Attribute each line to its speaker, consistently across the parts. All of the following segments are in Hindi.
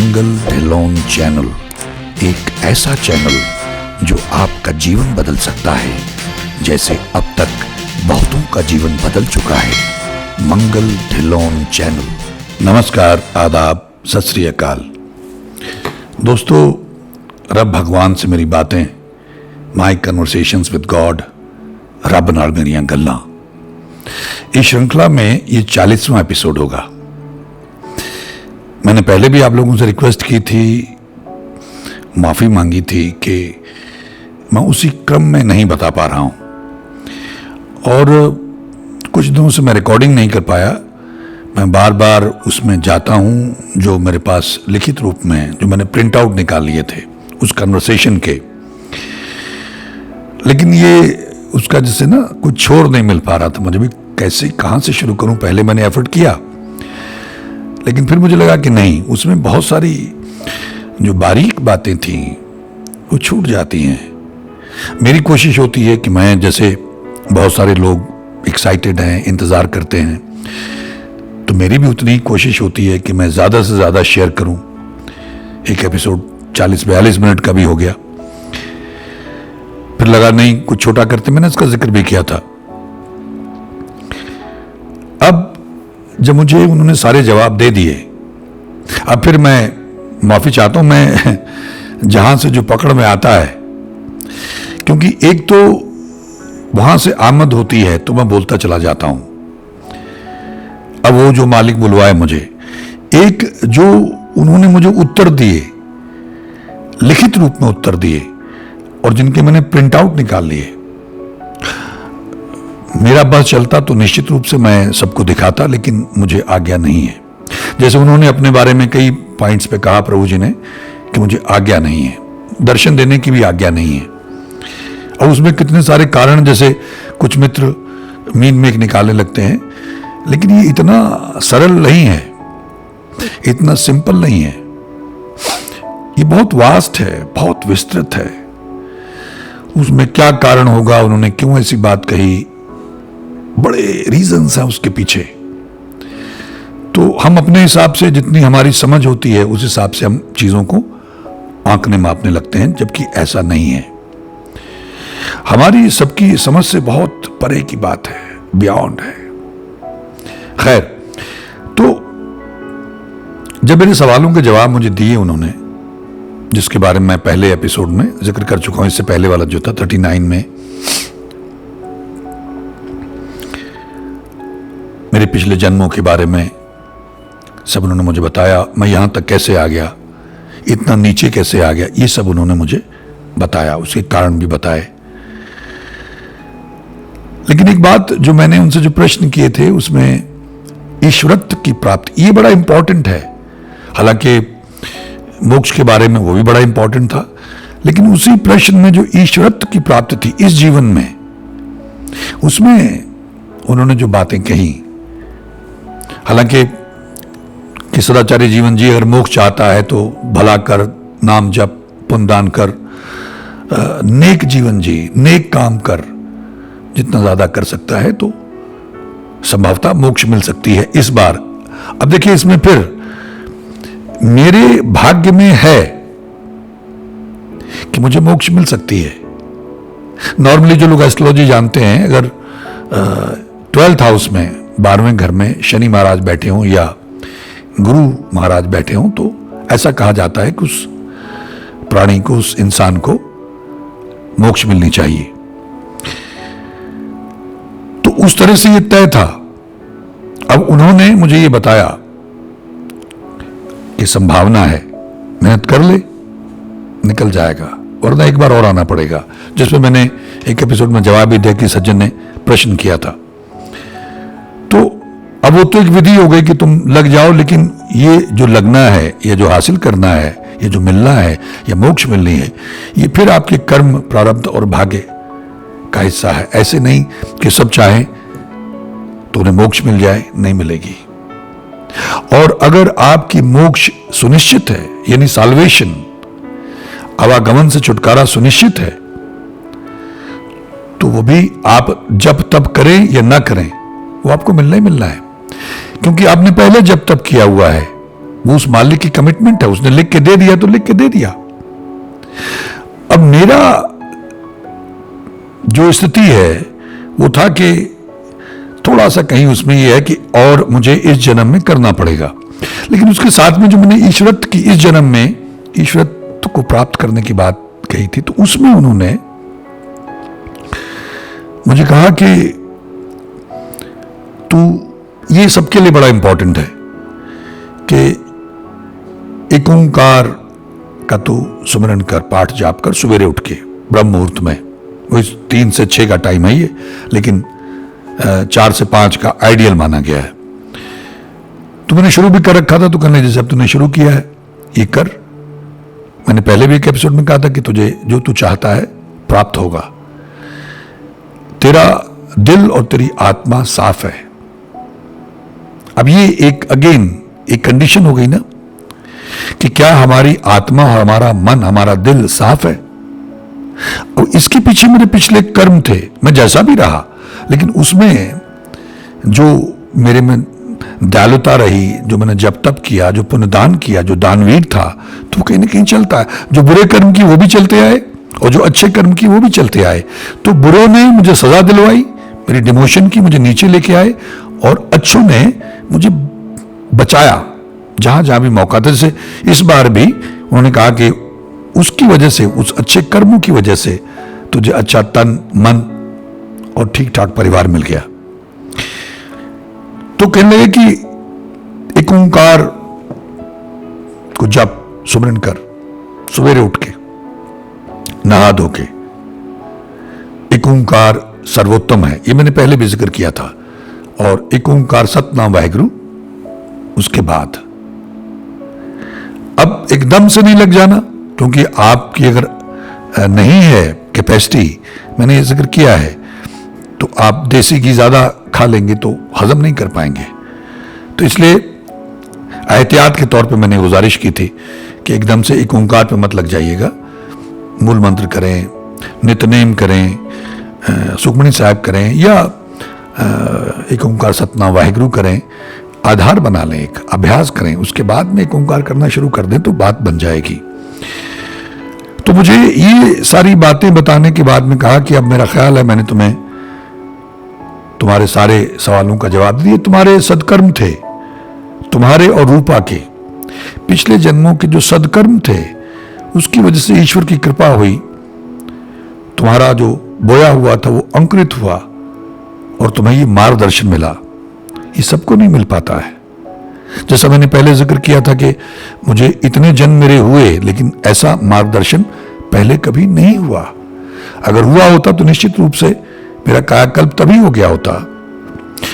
Speaker 1: मंगल ढिल्लोन चैनल एक ऐसा चैनल जो आपका जीवन बदल सकता है, जैसे अब तक बहुतों का जीवन बदल चुका है। मंगल ढिल्लोन चैनल। नमस्कार, आदाब, सत श्री अकाल। दोस्तों, रब भगवान से मेरी बातें, माई कन्वर्सेशंस विद गॉड, रब नाल मेरियां गल्लां, इस श्रृंखला में ये 40वां एपिसोड होगा। मैंने पहले भी आप लोगों से रिक्वेस्ट की थी, माफ़ी मांगी थी कि मैं उसी क्रम में नहीं बता पा रहा हूँ, और कुछ दिनों से मैं रिकॉर्डिंग नहीं कर पाया। मैं बार बार उसमें जाता हूँ जो मेरे पास लिखित रूप में, जो मैंने प्रिंट आउट निकाल लिए थे उस कन्वर्सेशन के, लेकिन ये उसका जैसे ना कुछ छोर नहीं मिल पा रहा था। मुझे भी कैसे कहाँ से शुरू करूँ। पहले मैंने एफर्ट किया, लेकिन फिर मुझे लगा कि नहीं, उसमें बहुत सारी जो बारीक बातें थी वो छूट जाती हैं। मेरी कोशिश होती है कि मैं, जैसे बहुत सारे लोग एक्साइटेड हैं, इंतज़ार करते हैं, तो मेरी भी उतनी कोशिश होती है कि मैं ज़्यादा से ज़्यादा शेयर करूं। एक एपिसोड 40-42 मिनट का भी हो गया, फिर लगा नहीं कुछ छोटा करते, मैंने इसका जिक्र भी किया था। अब जब मुझे उन्होंने सारे जवाब दे दिए, अब फिर मैं माफ़ी चाहता हूँ, मैं जहाँ से जो पकड़ में आता है, क्योंकि एक तो वहाँ से आमद होती है तो मैं बोलता चला जाता हूँ। अब वो जो मालिक बुलवाए मुझे, एक जो उन्होंने मुझे उत्तर दिए, लिखित रूप में उत्तर दिए, और जिनके मैंने प्रिंट आउट निकाल लिए, मेरा बस चलता तो निश्चित रूप से मैं सबको दिखाता, लेकिन मुझे आज्ञा नहीं है। जैसे उन्होंने अपने बारे में कई पॉइंट्स पे कहा प्रभु जी ने कि मुझे आज्ञा नहीं है, दर्शन देने की भी आज्ञा नहीं है। और उसमें कितने सारे कारण, जैसे कुछ मित्र मीन मेक निकालने लगते हैं, लेकिन ये इतना सरल नहीं है, इतना सिंपल नहीं है। ये बहुत वास्ट है, बहुत विस्तृत है। उसमें क्या कारण होगा, उन्होंने क्यों ऐसी बात कही, बड़े रीजंस हैं उसके पीछे। तो हम अपने हिसाब से, जितनी हमारी समझ होती है, उस हिसाब से हम चीजों को आंकने मापने लगते हैं, जबकि ऐसा नहीं है। हमारी सबकी समझ से बहुत परे की बात है, बियॉन्ड है। खैर, तो जब मेरे सवालों के जवाब मुझे दिए उन्होंने, जिसके बारे में मैं पहले एपिसोड में जिक्र कर चुका हूं, इससे पहले वाला जो था 39 में, मेरे पिछले जन्मों के बारे में सब उन्होंने मुझे बताया। मैं यहां तक कैसे आ गया, इतना नीचे कैसे आ गया, ये सब उन्होंने मुझे बताया, उसके कारण भी बताए। लेकिन एक बात जो मैंने उनसे जो प्रश्न किए थे, उसमें ईश्वरत्व की प्राप्ति, ये बड़ा इंपॉर्टेंट है। हालांकि मोक्ष के बारे में वो भी बड़ा इंपॉर्टेंट था, लेकिन उसी प्रश्न में जो ईश्वरत्व की प्राप्ति थी इस जीवन में, उसमें उन्होंने जो बातें कही, हालांकि कि सदाचारी जीवन जी अगर मोक्ष चाहता है तो भला कर, नाम जप, पुण्य दान कर, नेक जीवन जी, नेक काम कर, जितना ज्यादा कर सकता है तो संभवतः मोक्ष मिल सकती है इस बार। अब देखिए, इसमें फिर मेरे भाग्य में है कि मुझे मोक्ष मिल सकती है। नॉर्मली जो लोग एस्ट्रोलॉजी जानते हैं, अगर 12th हाउस में, 12वें घर में शनि महाराज बैठे हों या गुरु महाराज बैठे हों, तो ऐसा कहा जाता है कि उस प्राणी को, उस इंसान को मोक्ष मिलनी चाहिए। तो उस तरह से ये तय था। अब उन्होंने मुझे ये बताया कि संभावना है, मेहनत कर ले, निकल जाएगा, वरना एक बार और आना पड़ेगा, जिसमें मैंने एक एपिसोड में जवाब भी दिया कि सज्जन ने प्रश्न किया था। तो अब वो तो एक विधि हो गई कि तुम लग जाओ, लेकिन ये जो लगना है, ये जो हासिल करना है, ये जो मिलना है, ये मोक्ष मिलनी है, ये फिर आपके कर्म, प्रारब्ध और भाग्य का हिस्सा है। ऐसे नहीं कि सब चाहें तो उन्हें मोक्ष मिल जाए, नहीं मिलेगी। और अगर आपकी मोक्ष सुनिश्चित है, यानी साल्वेशन, आवागमन से छुटकारा सुनिश्चित है, तो वो भी आप जब तब करें या ना करें, वो आपको मिलना ही मिलना है, क्योंकि आपने पहले जब तब किया हुआ है। वो उस मालिक की कमिटमेंट है, उसने लिख के दे दिया तो लिख के दे दिया। अब मेरा जो स्थिति है वो था कि थोड़ा सा कहीं उसमें यह है कि और मुझे इस जन्म में करना पड़ेगा, लेकिन उसके साथ में जो मैंने ईश्वरत्व की इस जन्म में ईश्वरत्व को प्राप्त करने की बात कही थी, तो उसमें उन्होंने मुझे कहा कि तू ये सबके लिए बड़ा इंपॉर्टेंट है कि एक ओंकार का तू सुमिरन कर, पाठ जाप कर सवेरे उठ के ब्रह्म मुहूर्त में। वो 3 से 6 का टाइम है ये, लेकिन 4 से 5 का आइडियल माना गया है। तो मैंने शुरू भी कर रखा था, तो कहने जैसे अब तूने शुरू किया है ये कर। मैंने पहले भी एक एपिसोड में कहा था कि तुझे जो तू चाहता है प्राप्त होगा। तेरा दिल और तेरी आत्मा साफ है। अब ये एक कंडीशन हो गई ना कि क्या हमारी आत्मा और हमारा मन, हमारा दिल साफ है। और इसके पीछे मेरे पिछले कर्म थे, मैं जैसा भी रहा, लेकिन उसमें जो मेरे में दयालुता रही, जो मैंने जब तप किया, जो पुण्यदान किया, जो दानवीर था, तो वो कहीं ना कहीं चलता है। जो बुरे कर्म की वो भी चलते आए और जो अच्छे कर्म की वो भी चलते आए। तो बुरों ने मुझे सजा दिलवाई, मेरी डिमोशन की, मुझे नीचे लेके आए, और अच्छों ने मुझे बचाया जहां जहां भी मौका था। जैसे इस बार भी उन्होंने कहा कि उसकी वजह से, उस अच्छे कर्मों की वजह से तुझे अच्छा तन, मन और ठीक ठाक परिवार मिल गया। तो कहने लगे कि एक ओंकार को जप, सुमिरन कर सवेरे उठ के, नहा धो के। एक ओंकार सर्वोत्तम है, ये मैंने पहले भी जिक्र किया था। और एक ओंकार सतनाम वाहिगुरु उसके बाद। अब एकदम से नहीं लग जाना, क्योंकि आपकी अगर नहीं है कैपेसिटी, मैंने ये जिक्र किया है, तो आप देसी घी ज्यादा खा लेंगे तो हजम नहीं कर पाएंगे। तो इसलिए एहतियात के तौर पे मैंने गुजारिश की थी कि एकदम से एक ओंकार पे मत लग जाइएगा। मूल मंत्र करें, नितनेम करें, सुखमणी साहब करें, या एक ओंकार सतनाम वाहिगुरु करें। आधार बना लें, एक अभ्यास करें, उसके बाद में एक ओंकार करना शुरू कर दें तो बात बन जाएगी। तो मुझे ये सारी बातें बताने के बाद में कहा कि अब मेरा ख्याल है मैंने तुम्हें तुम्हारे सारे सवालों का जवाब दिया। तुम्हारे सदकर्म थे, तुम्हारे और रूपा के पिछले जन्मों के जो सदकर्म थे, उसकी वजह से ईश्वर की कृपा हुई। तुम्हारा जो बोया हुआ था वो अंकुरित हुआ और तुम्हें ये मार्गदर्शन मिला। ये सबको नहीं मिल पाता है। जैसा मैंने पहले जिक्र किया था कि मुझे इतने जन्म मेरे हुए, लेकिन ऐसा मार्गदर्शन पहले कभी नहीं हुआ। अगर हुआ होता तो निश्चित रूप से मेरा कायाकल्प तभी हो गया होता,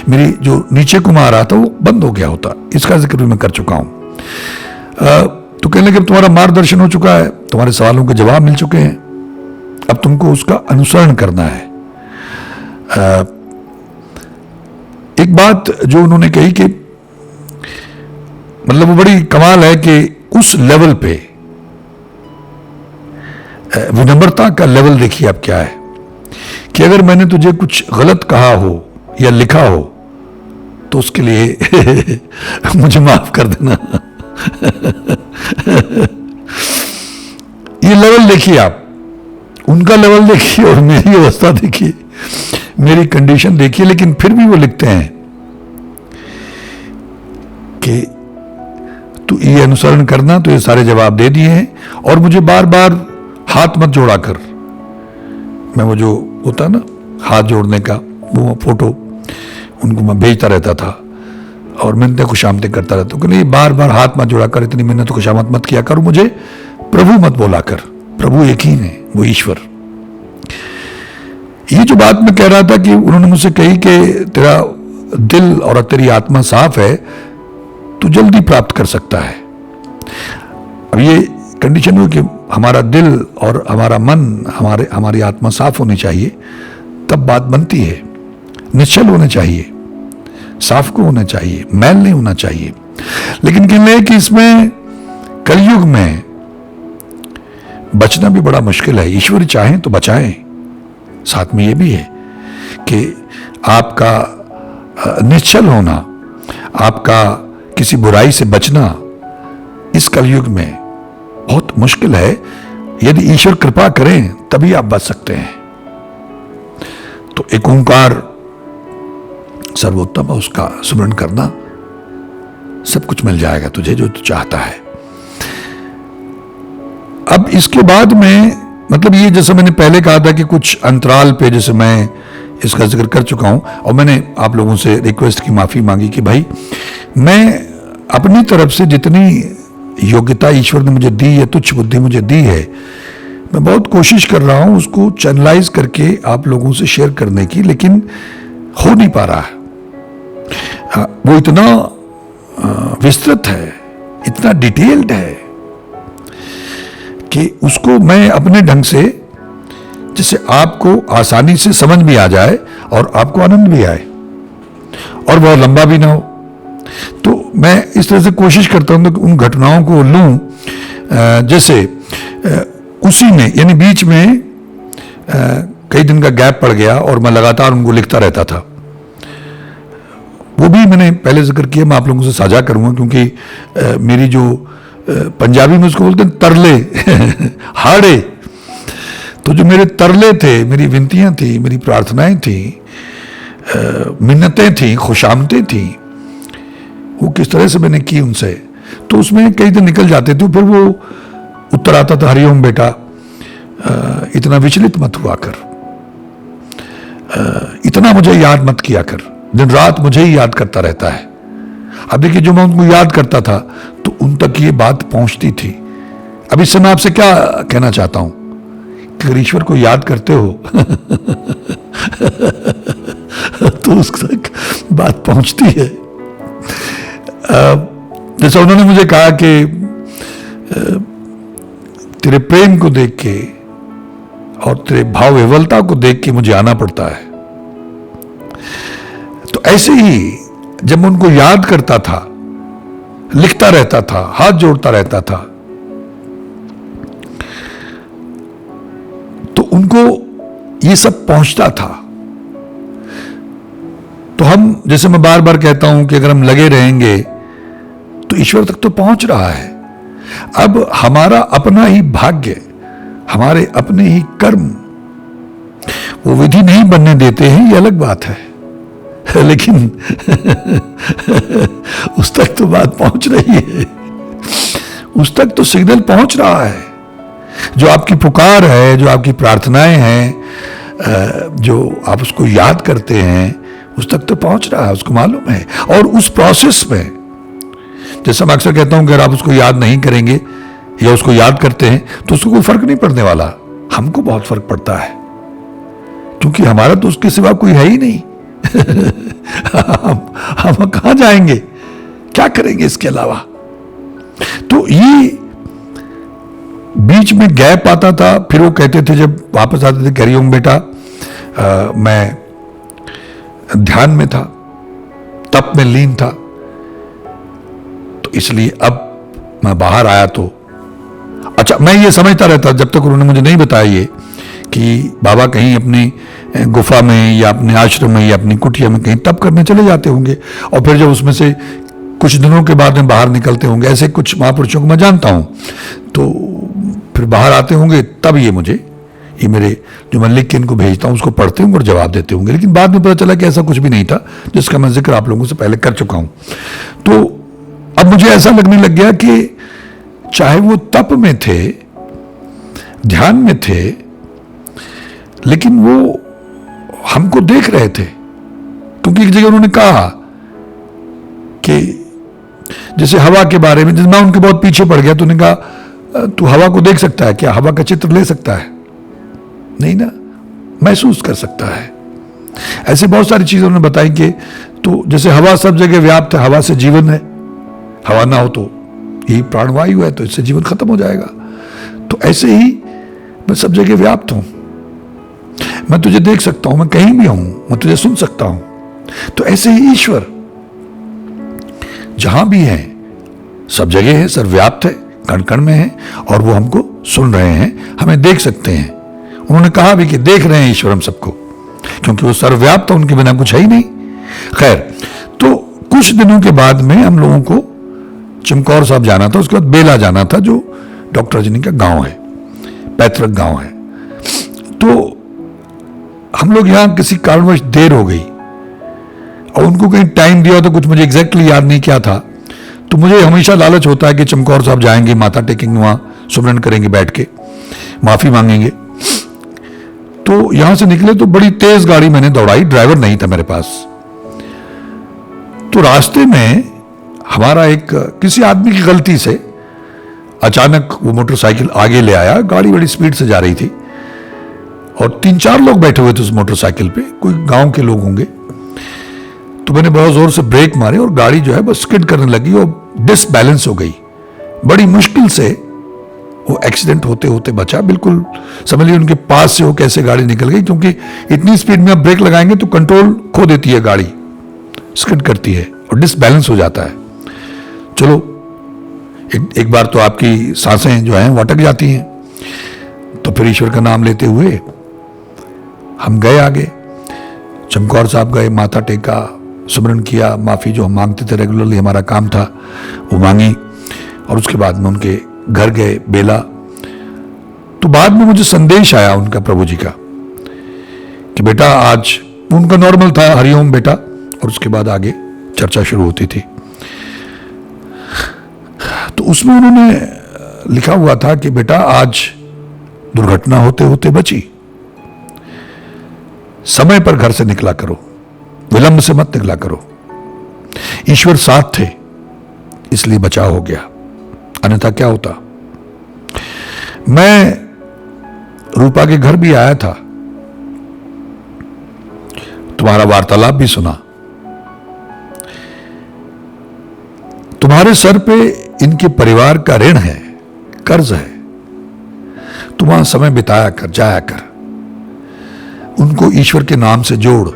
Speaker 1: मेरी जो नीचे कुमार आ रहा था वो बंद हो गया होता। इसका जिक्र भी मैं कर चुका हूं। तो कहने लगे तुम्हारा मार्गदर्शन हो चुका है, तुम्हारे सवालों के जवाब मिल चुके हैं, अब तुमको उसका अनुसरण करना है। एक बात जो उन्होंने कही कि मतलब वो बड़ी कमाल है कि उस लेवल पे विनम्रता का लेवल देखिए अब क्या है कि अगर मैंने तुझे कुछ गलत कहा हो या लिखा हो तो उसके लिए मुझे माफ कर देना। ये लेवल देखिए आप, उनका लेवल देखिए और मेरी अवस्था देखिए, मेरी कंडीशन देखिए। लेकिन फिर भी वो लिखते हैं कि तू ये अनुसरण करना, तो ये सारे जवाब दे दिए हैं। और मुझे बार बार हाथ मत जोड़ा कर, मैं वो जो होता ना हाथ जोड़ने का वो फोटो उनको मैं भेजता रहता था और मिन्नतें खुशामतें करता रहता हूँ कि बार बार हाथ मत जोड़ा कर, इतनी मिन्नत खुशामत मत किया कर, मुझे प्रभु मत बोला कर। प्रभु एक ही है, वो ईश्वर। ये जो बात मैं कह रहा था कि उन्होंने मुझसे कही कि तेरा दिल और तेरी आत्मा साफ है, तू जल्दी प्राप्त कर सकता है। अब ये कंडीशन हुई कि हमारा दिल और हमारा मन, हमारी आत्मा साफ होनी चाहिए, तब बात बनती है। निश्चल होना चाहिए, साफ को होना चाहिए, मैल नहीं होना चाहिए। लेकिन कहने लगे कि इसमें कलयुग में बचना भी बड़ा मुश्किल है। ईश्वर चाहें तो बचाएं। साथ में ये भी है कि आपका निश्चल होना, आपका किसी बुराई से बचना, इस कलयुग में बहुत मुश्किल है। यदि ईश्वर कृपा करें तभी आप बच सकते हैं। तो एक ओंकार सर्वोत्तम है, उसका स्मरण करना, सब कुछ मिल जाएगा तुझे जो तू चाहता है। अब इसके बाद में मतलब ये जैसे मैंने पहले कहा था कि कुछ अंतराल पे जैसे मैं इसका जिक्र कर चुका हूं, और मैंने आप लोगों से रिक्वेस्ट की माफी मांगी कि भाई मैं अपनी तरफ से जितनी योग्यता ईश्वर ने मुझे दी है, तुच्छ बुद्धि मुझे दी है, मैं बहुत कोशिश कर रहा हूं उसको चैनलाइज करके आप लोगों से शेयर करने की, लेकिन हो नहीं पा रहा है। वो इतना विस्तृत है, इतना डिटेल्ड है कि उसको मैं अपने ढंग से जिससे आपको आसानी से समझ भी आ जाए और आपको आनंद भी आए और बहुत लंबा भी ना हो, तो मैं इस तरह से कोशिश करता हूं कि उन घटनाओं को लूं जैसे उसी में, यानी बीच में कई दिन का गैप पड़ गया और मैं लगातार उनको लिखता रहता था। वो भी मैंने पहले जिक्र किया, मैं आप लोगों से साझा करूंगा, क्योंकि मेरी जो पंजाबी में उसको बोलते हैं तरले हाड़े, तो जो मेरे तरले थे, मेरी विनतियां थी, मेरी प्रार्थनाएं थी, मिन्नतें थी, खुशामतें थी, वो किस तरह से मैंने की उनसे, तो उसमें कई दिन निकल जाते थे। फिर वो उत्तर आता था, हरिओम बेटा इतना विचलित मत हुआ कर, इतना मुझे याद मत किया कर, दिन रात मुझे ही याद करता रहता है। अब देखिए, जो मैं उनको याद करता था तो उन तक ये बात पहुंचती थी। अब इससे मैं आपसे क्या कहना चाहता हूं कि अगर ईश्वर को याद करते हो तो उस तक बात पहुंचती है। जैसा उन्होंने मुझे कहा कि तेरे प्रेम को देख के और तेरे भाव विवलता को देख के मुझे आना पड़ता है। तो ऐसे ही जब मैं उनको याद करता था, लिखता रहता था, हाथ जोड़ता रहता था, तो उनको ये सब पहुंचता था। तो हम, जैसे मैं बार बार कहता हूं कि अगर हम लगे रहेंगे तो ईश्वर तक तो पहुंच रहा है। अब हमारा अपना ही भाग्य, हमारे अपने ही कर्म वो विधि नहीं बनने देते हैं, ये अलग बात है, लेकिन उस तक तो बात पहुंच रही है, उस तक तो सिग्नल पहुंच रहा है। जो आपकी पुकार है, जो आपकी प्रार्थनाएं हैं, जो आप उसको याद करते हैं, उस तक तो पहुंच रहा है, उसको मालूम है। और उस प्रोसेस में, जैसा मैं अक्सर कहता हूं कि अगर आप उसको याद नहीं करेंगे या उसको याद करते हैं तो उसको कोई फर्क नहीं पड़ने वाला। हमको बहुत फर्क पड़ता है, क्योंकि हमारा तो उसके सिवा कोई है ही नहीं। हम कहां जाएंगे, क्या करेंगे इसके अलावा। तो ये बीच में गैप आता था। फिर वो कहते थे, जब वापस आते थे, कह हूं बेटा मैं ध्यान में था, तप में लीन था, तो इसलिए अब मैं बाहर आया तो अच्छा। मैं ये समझता रहता जब तक उन्होंने मुझे नहीं बताया ये कि बाबा कहीं अपनी गुफा में या अपने आश्रम में या अपनी कुटिया में कहीं तप करने चले जाते होंगे, और फिर जब उसमें से कुछ दिनों के बाद में बाहर निकलते होंगे। ऐसे कुछ महापुरुषों को मैं जानता हूं, तो फिर बाहर आते होंगे, तब ये मुझे, ये मेरे जो मैं लिख के इनको भेजता हूं उसको पढ़ते होंगे और जवाब देते होंगे। लेकिन बाद में पता चला कि ऐसा कुछ भी नहीं था, जिसका मैं जिक्र आप लोगों से पहले कर चुका हूं। तो अब मुझे ऐसा लगने लग गया कि चाहे वो तप में थे, ध्यान में थे, लेकिन वो हमको देख रहे थे। क्योंकि एक जगह उन्होंने कहा कि जैसे हवा के बारे में, जैसे मैं उनके बहुत पीछे पड़ गया, तो उन्होंने कहा तू हवा को देख सकता है क्या, हवा का चित्र ले सकता है? नहीं ना, महसूस कर सकता है। ऐसे बहुत सारी चीजें उन्होंने बताई कि तो जैसे हवा सब जगह व्याप्त है, हवा से जीवन है, हवा ना हो तो यही प्राणवायु है, तो इससे जीवन खत्म हो जाएगा। तो ऐसे ही मैं सब जगह व्याप्त हूं, मैं तुझे देख सकता हूं, मैं कहीं भी हूं, मैं तुझे सुन सकता हूं। तो ऐसे ही ईश्वर जहां भी है, सब जगह है, सर्वव्याप्त है, कण कण में है, और वो हमको सुन रहे हैं, हमें देख सकते हैं। उन्होंने कहा भी कि देख रहे हैं ईश्वर हम सबको, क्योंकि वो सर्वव्याप्त है, उनके बिना कुछ है ही नहीं। खैर, तो कुछ दिनों के बाद में हम लोगों को चमकौर साहब जाना था, उसके बाद बेला जाना था, जो डॉक्टर रजनी का गांव है, पैतृक गांव है। तो हम लोग यहां किसी कारणवश देर हो गई और उनको कहीं टाइम दिया तो कुछ मुझे एग्जैक्टली याद नहीं क्या था। तो मुझे हमेशा लालच होता है कि चमकौर साहब जाएंगे, माथा टेकेंगे, वहां सुमरन करेंगे, बैठ के माफी मांगेंगे। तो यहां से निकले तो बड़ी तेज गाड़ी मैंने दौड़ाई, ड्राइवर नहीं था मेरे पास। तो रास्ते में हमारा एक किसी आदमी की गलती से अचानक वो मोटरसाइकिल आगे ले आया, गाड़ी बड़ी स्पीड से जा रही थी और 3-4 लोग बैठे हुए थे उस मोटरसाइकिल पे, कोई गांव के लोग होंगे। तो मैंने बहुत जोर से ब्रेक मारे और गाड़ी जो है बस स्किड करने लगी और डिसबैलेंस हो गई। बड़ी मुश्किल से वो एक्सीडेंट होते होते बचा। बिल्कुल समझ लीजिए उनके पास से वो कैसे गाड़ी निकल गई, क्योंकि इतनी स्पीड में आप ब्रेक लगाएंगे तो कंट्रोल खो देती है गाड़ी, स्किड करती है और डिसबैलेंस हो जाता है। चलो एक बार तो आपकी सांसें जो हैं वो अटक जाती हैं। तो फिर ईश्वर का नाम लेते हुए हम गए आगे। चमकौर साहब गए, माथा टेका, सुमरन किया, माफी जो हम मांगते थे रेगुलरली, हमारा काम था, वो मांगी। और उसके बाद में उनके घर गए बेला। तो बाद में मुझे संदेश आया उनका, प्रभु जी का, कि बेटा आज, उनका नॉर्मल था हरिओम बेटा, और उसके बाद आगे चर्चा शुरू होती थी। तो उसमें उन्होंने लिखा हुआ था कि बेटा आज दुर्घटना होते होते बची, समय पर घर से निकला करो, विलंब से मत निकला करो। ईश्वर साथ थे इसलिए बचाव हो गया, अन्यथा क्या होता। मैं रूपा के घर भी आया था, तुम्हारा वार्तालाप भी सुना। तुम्हारे सर पे इनके परिवार का ऋण है, कर्ज है। तुम वहां समय बिताया कर, जाया कर, उनको ईश्वर के नाम से जोड़।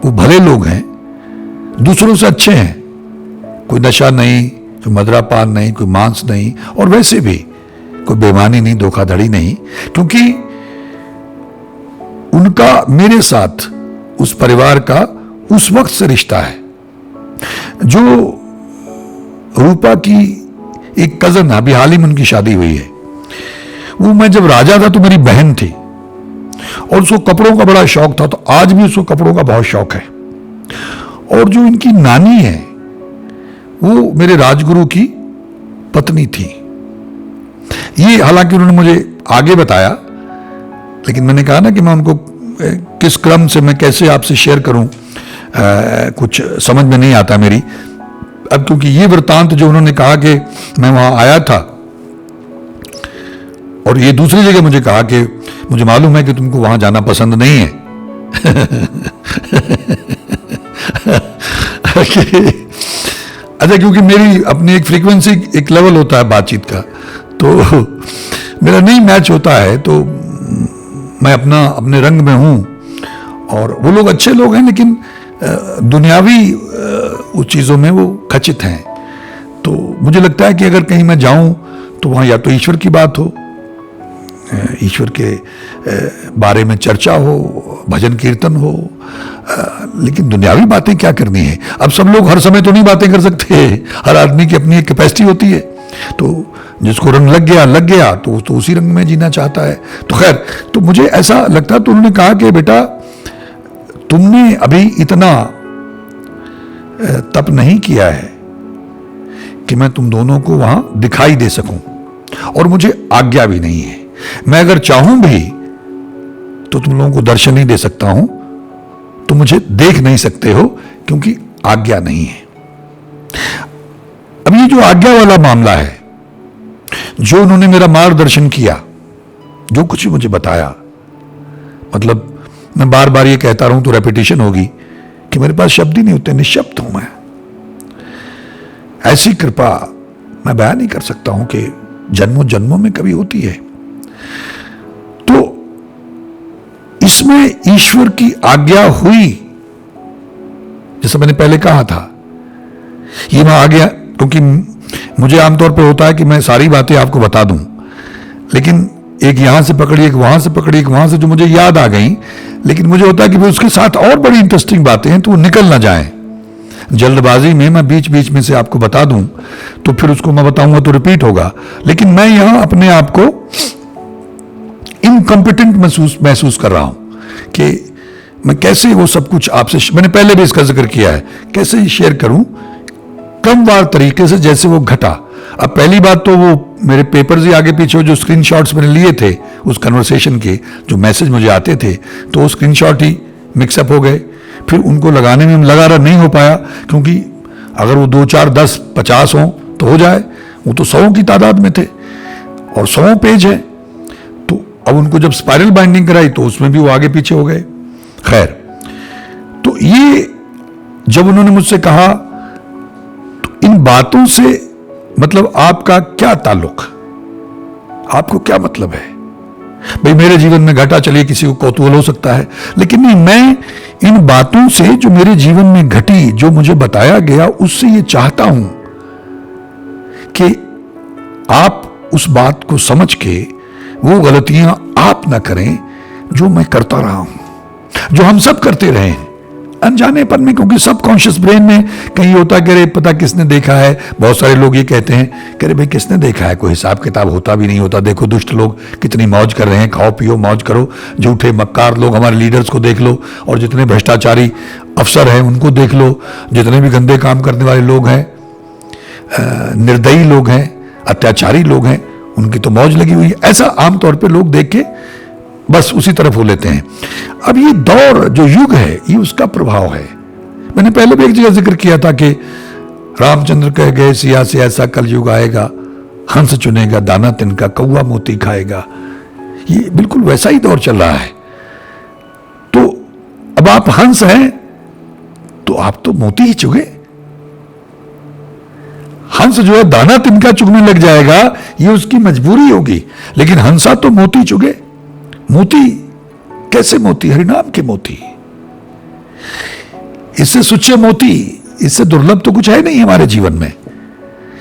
Speaker 1: वो भले लोग हैं, दूसरों से अच्छे हैं, कोई नशा नहीं, कोई मदरापान नहीं, कोई मांस नहीं, और वैसे भी कोई बेईमानी नहीं, धोखाधड़ी नहीं, क्योंकि उनका मेरे साथ, उस परिवार का उस वक्त से रिश्ता है। जो रूपा की एक कजन, अभी हाल ही में उनकी शादी हुई है, वो मैं जब राजा था तो मेरी बहन थी और उसको कपड़ों का बड़ा शौक था, तो आज भी उसको कपड़ों का बहुत शौक है। और जो इनकी नानी है वो मेरे राजगुरु की पत्नी थी। ये हालांकि उन्होंने मुझे आगे बताया, लेकिन मैंने कहा ना कि मैं उनको किस क्रम से मैं कैसे आपसे शेयर करूं, कुछ समझ में नहीं आता मेरी। अब क्योंकि ये वृत्तांत जो उन्होंने कहा कि मैं वहां आया था और ये दूसरी जगह मुझे कहा कि मुझे मालूम है कि तुमको वहां जाना पसंद नहीं है। अच्छा, क्योंकि मेरी अपनी एक फ्रीक्वेंसी, एक लेवल होता है बातचीत का, तो मेरा नहीं मैच होता है, तो मैं अपने रंग में हूं। और वो लोग अच्छे लोग हैं, लेकिन दुनियावी उस चीज़ों में वो खचित हैं। तो मुझे लगता है कि अगर कहीं मैं जाऊं तो वहाँ या तो ईश्वर की बात हो, ईश्वर के बारे में चर्चा हो, भजन कीर्तन हो, लेकिन दुनियावी बातें क्या करनी है। अब सब लोग हर समय तो नहीं बातें कर सकते, हर आदमी की अपनी एक कैपेसिटी होती है। तो जिसको रंग लग गया तो उसी रंग में जीना चाहता है। तो खैर, तो मुझे ऐसा लगता, तो उन्होंने कहा कि बेटा तुमने अभी इतना तप नहीं किया है कि मैं तुम दोनों को वहां दिखाई दे सकूं, और मुझे आज्ञा भी नहीं है। मैं अगर चाहूं भी तो तुम लोगों को दर्शन नहीं दे सकता हूं, तुम मुझे देख नहीं सकते हो, क्योंकि आज्ञा नहीं है। अब ये जो आज्ञा वाला मामला है, जो उन्होंने मेरा मार्गदर्शन किया, जो कुछ भी मुझे बताया, मतलब मैं बार बार ये कहता रहूं तो रेपिटेशन होगी कि मेरे पास शब्द ही नहीं होते, निशब्द हूं मैं। ऐसी कृपा मैं बयान नहीं कर सकता हूं कि जन्मों जन्मों में कभी होती है। तो इसमें ईश्वर की आज्ञा हुई, जैसे मैंने पहले कहा था। ये मैं आ गया, क्योंकि मुझे आमतौर पे होता है कि मैं सारी बातें आपको बता दूं, लेकिन एक यहां से पकड़ी, एक वहां से पकड़ी, एक वहां से जो मुझे याद आ गई, लेकिन मुझे होता है कि उसके साथ और बड़ी इंटरेस्टिंग बातें हैं तो वो निकल ना जाए। जल्दबाजी में मैं बीच बीच में से आपको बता दूं तो फिर उसको मैं बताऊंगा तो रिपीट होगा, लेकिन मैं यहां अपने आप को इनकॉम्पिटेंट महसूस कर रहा हूं कि मैं कैसे वो सब कुछ आपसे, मैंने पहले भी इसका जिक्र किया है, कैसे शेयर करूं क्रमवार तरीके से जैसे वो घटा। अब पहली बात तो वो मेरे पेपर्स ही आगे पीछे जो स्क्रीनशॉट्स मैंने लिए थे उस कन्वर्सेशन के, जो मैसेज मुझे आते थे, तो वो स्क्रीनशॉट ही मिक्सअप हो गए। फिर उनको लगाने में लगा रहा, नहीं हो पाया, क्योंकि अगर वो 2, 4, 10, 50 हो तो हो जाए, वो तो 100 की तादाद में थे और 100 पेज है। तो अब उनको जब स्पाइरल बाइंडिंग कराई तो उसमें भी वो आगे पीछे हो गए। खैर, तो ये जब उन्होंने मुझसे कहा तो इन बातों से मतलब आपका क्या ताल्लुक, आपको क्या मतलब है? भाई मेरे जीवन में घटा, चलिए किसी को कौतूहल हो सकता है, लेकिन नहीं, मैं इन बातों से जो मेरे जीवन में घटी, जो मुझे बताया गया, उससे ये चाहता हूं कि आप उस बात को समझ के वो गलतियां आप ना करें जो मैं करता रहा हूं, जो हम सब करते रहे हैं अनजानेपन में, क्योंकि सबकॉन्शियस ब्रेन में कहीं होता कि अरे पता किसने देखा है। बहुत सारे लोग ये कहते हैं कि अरे भाई किसने देखा है, कोई हिसाब किताब होता भी नहीं होता। देखो दुष्ट लोग कितनी मौज कर रहे हैं, खाओ पियो मौज करो। झूठे मक्कार लोग, हमारे लीडर्स को देख लो, और जितने भ्रष्टाचारी अफसर हैं उनको देख लो, जितने भी गंदे काम करने वाले लोग हैं, निर्दयी लोग हैं, अत्याचारी लोग हैं, उनकी तो मौज लगी हुई है। ऐसा आमतौर पर लोग देख के बस उसी तरफ हो लेते हैं। अब ये दौर जो युग है, ये उसका प्रभाव है। मैंने पहले भी एक जगह जिक्र किया था कि रामचंद्र कह गए सिया से ऐसा कल युग आएगा, हंस चुनेगा दाना तिनका, कौवा मोती खाएगा। ये बिल्कुल वैसा ही दौर चल रहा है। तो अब आप हंस हैं तो आप तो मोती ही चुगे। हंस जो है दाना तिनका चुगने लग जाएगा, ये उसकी मजबूरी होगी, लेकिन हंसा तो मोती चुगे। मोती कैसे मोती? हरिनाम के मोती। इससे सुच्चे मोती, इससे दुर्लभ तो कुछ है नहीं हमारे जीवन में,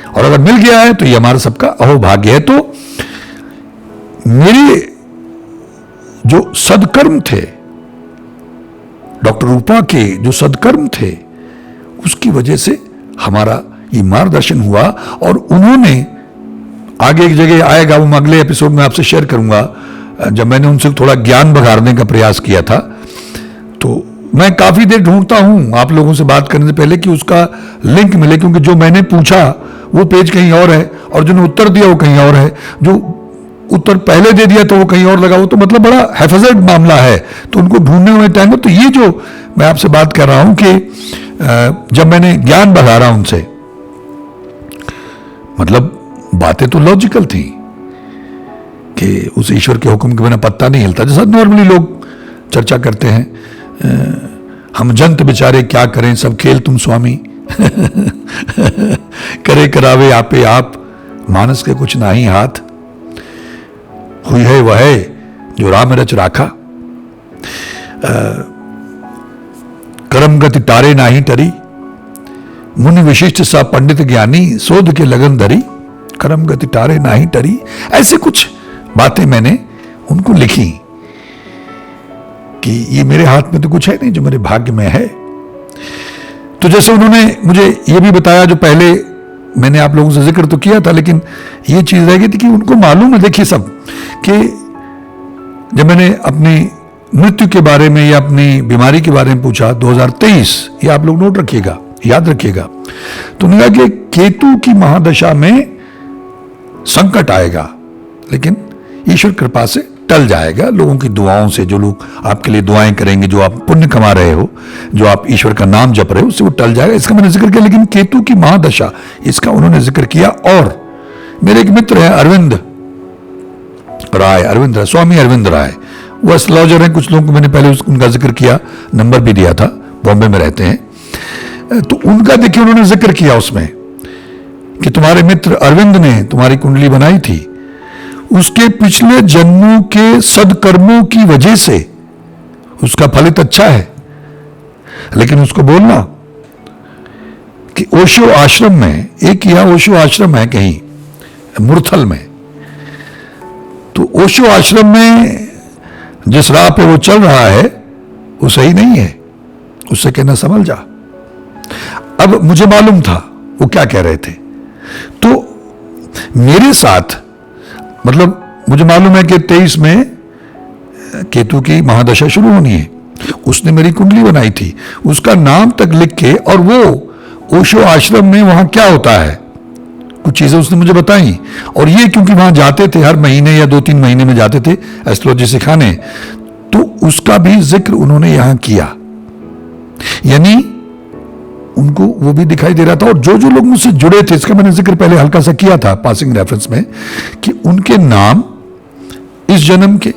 Speaker 1: और अगर मिल गया है तो ये हमारा सबका अहोभाग्य है। तो मेरे जो सदकर्म थे, डॉक्टर रूपा के जो सदकर्म थे, उसकी वजह से हमारा ये मार्गदर्शन हुआ। और उन्होंने आगे एक जगह आएगा, वो मैं अगले एपिसोड में आपसे शेयर करूंगा, जब मैंने उनसे थोड़ा ज्ञान भगाड़ने का प्रयास किया था। तो मैं काफी देर ढूंढता हूं आप लोगों से बात करने से पहले कि उसका लिंक मिले, क्योंकि जो मैंने पूछा वो पेज कहीं और है और जो उत्तर दिया वो कहीं और है। जो उत्तर पहले दे दिया तो वो कहीं और लगा, वो तो मतलब बड़ा हैफजर्ड मामला है, तो उनको ढूंढने में टाइम। तो ये जो मैं आपसे बात कर रहा हूं कि जब मैंने ज्ञान भगाड़ा उनसे, मतलब बातें तो लॉजिकल थी कि उस ईश्वर के हुक्म के बिना पत्ता नहीं हिलता, जैसा नॉर्मली लोग चर्चा करते हैं। हम जंत बेचारे क्या करें, सब खेल तुम स्वामी करे करावे आपे आप, मानस के कुछ नाही हाथ, हुई है वह है जो राम रच राखा, करम गति तारे नाही टरी, मुनि विशिष्ट सा पंडित ज्ञानी, शोध के लगन धरी, करम गति तारे नाही टरी। ऐसे कुछ बातें मैंने उनको लिखी कि ये मेरे हाथ में तो कुछ है नहीं, जो मेरे भाग्य में है। तो जैसे उन्होंने मुझे ये भी बताया, जो पहले मैंने आप लोगों से जिक्र तो किया था, लेकिन ये चीज रह गई थी कि उनको मालूम है, देखिए सब, कि जब मैंने अपनी मृत्यु के बारे में या अपनी बीमारी के बारे में पूछा 2023, ये आप लोग नोट रखिएगा, याद रखिएगा, तो उन्होंने कहा कि केतु की महादशा में संकट आएगा, लेकिन ईश्वर कृपा से टल जाएगा, लोगों की दुआओं से। जो लोग आपके लिए दुआएं करेंगे, जो आप पुण्य कमा रहे हो, जो आप ईश्वर का नाम जप रहे हो, उससे वो टल जाएगा। इसका मैंने जिक्र किया, लेकिन केतु की महादशा, इसका उन्होंने जिक्र किया। और मेरे एक मित्र हैं अरविंद राय, स्वामी अरविंद राय, वो एस्ट्रोलॉजर हैं। कुछ लोगों को मैंने पहले उनका जिक्र किया, नंबर भी दिया था, बॉम्बे में रहते हैं। तो उनका देखिए उन्होंने जिक्र किया उसमें कि तुम्हारे मित्र अरविंद ने तुम्हारी कुंडली बनाई थी, उसके पिछले जन्मों के सदकर्मों की वजह से उसका फलित अच्छा है। लेकिन उसको बोलना कि ओशो आश्रम में, एक यहाँ ओशो आश्रम है कहीं मुरथल में, तो ओशो आश्रम में जिस राह पे वो चल रहा है वो सही नहीं है, उससे कहना संभल जा। अब मुझे मालूम था वो क्या कह रहे थे। तो मेरे साथ मतलब मुझे मालूम है कि 23 में केतु की महादशा शुरू होनी है। उसने मेरी कुंडली बनाई थी, उसका नाम तक लिख के, और वो ओशो आश्रम में वहां क्या होता है कुछ चीजें उसने मुझे बताई। और ये क्योंकि वहां जाते थे हर महीने या 2-3 महीने में जाते थे एस्ट्रोलॉजी सिखाने, तो उसका भी जिक्र उन्होंने यहां किया। यानी उनको वो भी दिखाई दे रहा था। और जो जो लोग मुझसे जुड़े थे, इसका मैंने जिक्र पहले हल्का सा किया था पासिंग रेफरेंस में, कि उनके नाम इस जन्म के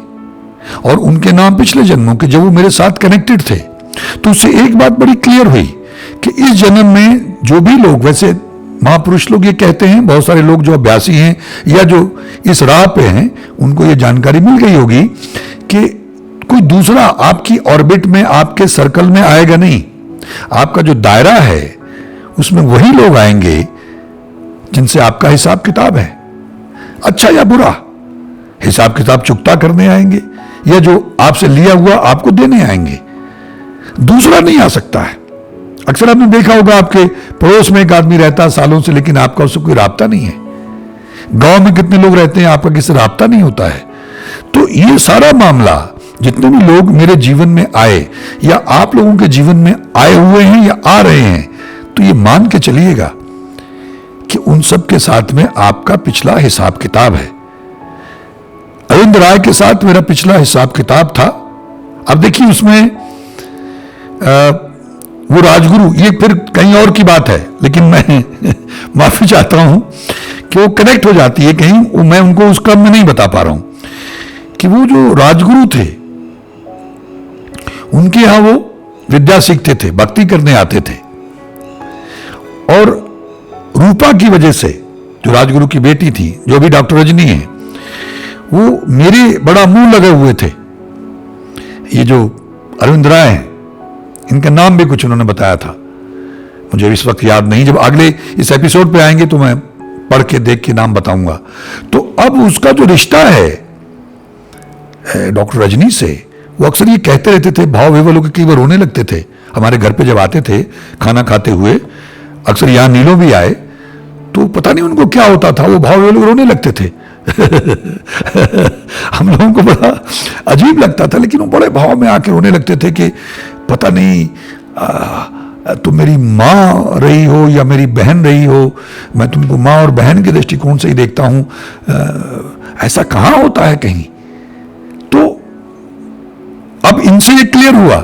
Speaker 1: और उनके नाम पिछले जन्मों के, जब वो मेरे साथ कनेक्टेड थे, तो उससे एक बात बड़ी क्लियर हुई कि इस जन्म में जो भी लोग, वैसे महापुरुष लोग ये कहते हैं, बहुत सारे लोग जो अभ्यासी हैं या जो इस राह पे हैं, उनको ये जानकारी मिल गई होगी कि कोई दूसरा आपकी ऑर्बिट में, आपके सर्कल में आएगा नहीं। आपका जो दायरा है उसमें वही लोग आएंगे जिनसे आपका हिसाब किताब है, अच्छा या बुरा। हिसाब किताब चुकता करने आएंगे या जो आपसे लिया हुआ आपको देने आएंगे, दूसरा नहीं आ सकता है। अक्सर आपने देखा होगा आपके पड़ोस में एक आदमी रहता है सालों से, लेकिन आपका उससे कोई राब्ता नहीं है। गांव में कितने लोग रहते हैं, आपका किसी राब्ता नहीं होता है। तो ये सारा मामला, जितने भी लोग मेरे जीवन में आए या आप लोगों के जीवन में आए हुए हैं या आ रहे हैं, तो ये मान के चलिएगा कि उन सब के साथ में आपका पिछला हिसाब किताब है। अरविंद राय के साथ मेरा पिछला हिसाब किताब था। अब देखिए उसमें वो राजगुरु, ये फिर कहीं और की बात है, लेकिन मैं माफी चाहता हूं कि वो कनेक्ट हो जाती है कहीं, मैं उनको उस क्रम में नहीं बता पा रहा हूं कि वो जो राजगुरु थे, उनके यहां वो विद्या सीखते थे, भक्ति करने आते थे। और रूपा की वजह से, जो राजगुरु की बेटी थी, जो भी डॉक्टर रजनी है, वो मेरे बड़ा मुंह लगे हुए थे। ये जो अरविंद राय हैं, इनका नाम भी कुछ उन्होंने बताया था, मुझे इस वक्त याद नहीं। जब अगले इस एपिसोड पे आएंगे तो मैं पढ़ के देख के नाम बताऊंगा। तो अब उसका जो रिश्ता है डॉक्टर रजनी से, वो अक्सर ये कहते रहते थे, भाव विवल होकर कई बार रोने लगते थे। हमारे घर पे जब आते थे खाना खाते हुए, अक्सर यहां नीलो भी आए, तो पता नहीं उनको क्या होता था, वो भाव विवल रोने लगते थे। हम लोगों को बड़ा अजीब लगता था, लेकिन वो बड़े भाव में आके रोने लगते थे कि पता नहीं तुम मेरी माँ रही हो या मेरी बहन रही हो, मैं तुमको माँ और बहन के दृष्टिकोण से ही देखता हूं, ऐसा कहां होता है कहीं। तो अब इनसे ये क्लियर हुआ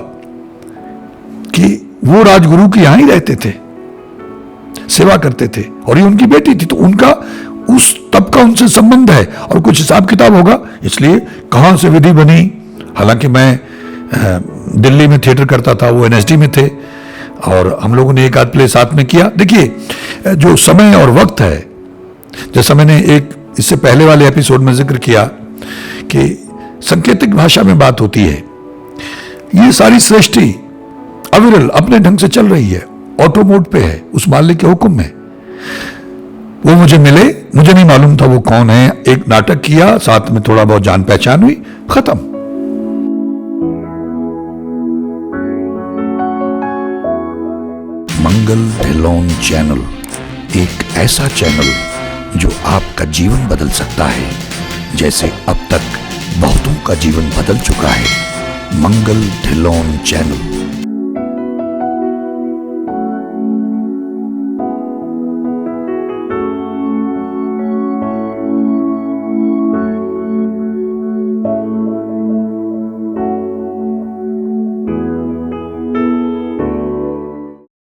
Speaker 1: कि वो राजगुरु के यहां ही रहते थे, सेवा करते थे, और ये उनकी बेटी थी, तो उनका उस तब का उनसे संबंध है और कुछ हिसाब किताब होगा, इसलिए कहां से विधि बनी। हालांकि मैं दिल्ली में थिएटर करता था, वो एनएसडी में थे, और हम लोगों ने एक आध प्ले साथ में किया। देखिए जो समय और वक्त है, जैसा मैंने एक इससे पहले वाले एपिसोड में जिक्र किया कि सांकेतिक भाषा में बात होती है, ये सारी सृष्टि अविरल अपने ढंग से चल रही है, ऑटो मोड पे है, उस मालिक के हुक्म में। वो मुझे मिले, मुझे नहीं मालूम था वो कौन है, एक नाटक किया, साथ में थोड़ा बहुत जान पहचान हुई, खत्म। मंगल ढिल्लोन चैनल, एक ऐसा चैनल जो आपका जीवन बदल सकता है, जैसे अब तक बहुतों का जीवन बदल चुका है। मंगल ढिल्लोन चैनल।